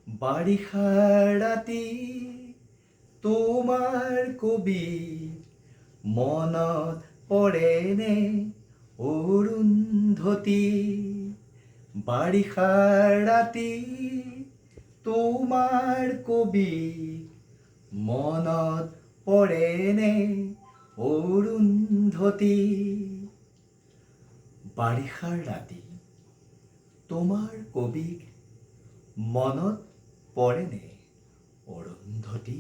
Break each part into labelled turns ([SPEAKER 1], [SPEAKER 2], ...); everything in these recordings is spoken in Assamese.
[SPEAKER 1] বাৰিষা ৰাতি তোমাৰ কবি মনত পৰেনে অৰুন্ধতী। বাৰিষা ৰাতি তোমাৰ কবি মনত পৰেনে অৰুন্ধতী। বাৰিষাৰ ৰাতি তোমাৰ কবিক মনত পৰেনে অৰুন্ধতী।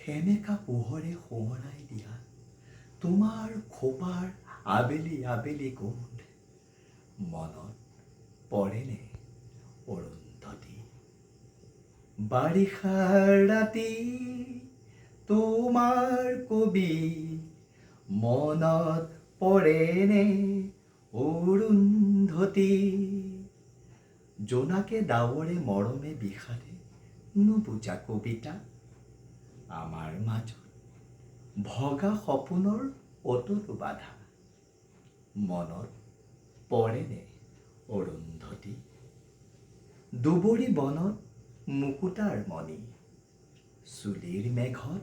[SPEAKER 1] সেমেকা পোহৰে সোঁৱৰাই দিয়া তোমাৰ খোপাৰ আবেলি আবেলি গোন্ধ মনত পৰেনে অৰুন্ধতী। বাৰিষাৰ ৰাতি তোমাৰ কবি মনত পৰেনে অৰুন্ধতী। জোনাকে ডাৱৰে মৰমে বিষাদে নুবুজা কবিতা আমাৰ মাজত ভগা সপোনৰ অতটো বাধা মনত পৰেনে অৰুন্ধতী। দুবৰি বনত মুকুতাৰ মণি চুলিৰ মেঘত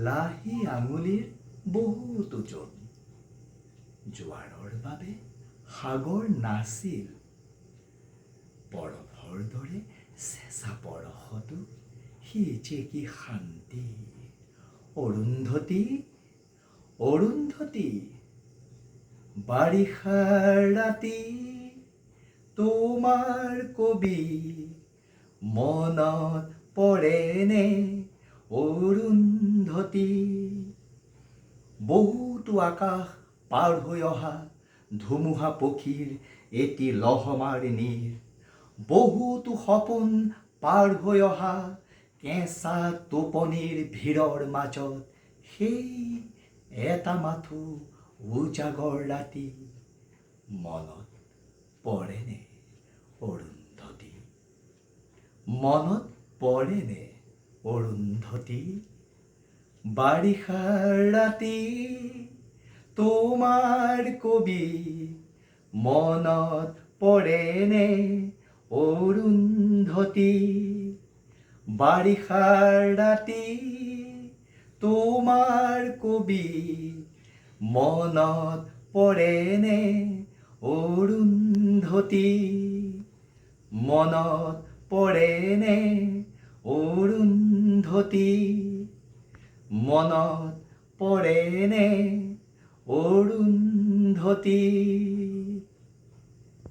[SPEAKER 1] লাহি আঙুলিৰ বহুতো জোন। জোৱাৰৰ বাবে সাগৰ নাছিল বৰফৰ দৰে চেঁচা পৰশতো সি যে কি শান্তি অৰুন্ধতী অৰুন্ধতী। বাৰিষা ৰাতি তোমাৰ কবি মনত পৰেনে অৰুন্ধতী। বহুতো আকাশ পাৰ হৈ অহা ধুমুহা পক্ষীৰ এটি লহমাৰ নীৰ। বহুতো সপোন পাৰ হৈ অহা কেঁচা টোপনিৰ ভিৰৰ মাজত সেই এটা মাথো উজাগৰ ৰাতি মনত পৰেনে অৰুন্ধতী। মনত পৰেনে অৰুন্ধতী। বাৰিষা ৰাতি তোমাৰ কবি মনত পৰেনে অৰুন্ধতী। বাৰিষা ৰাতি তোমাৰ কবি মনত পৰেনে অৰুন্ধতী। মনত পৰেনে অৰুন্ধতী। মনত পৰেনে অৰুন্ধতী।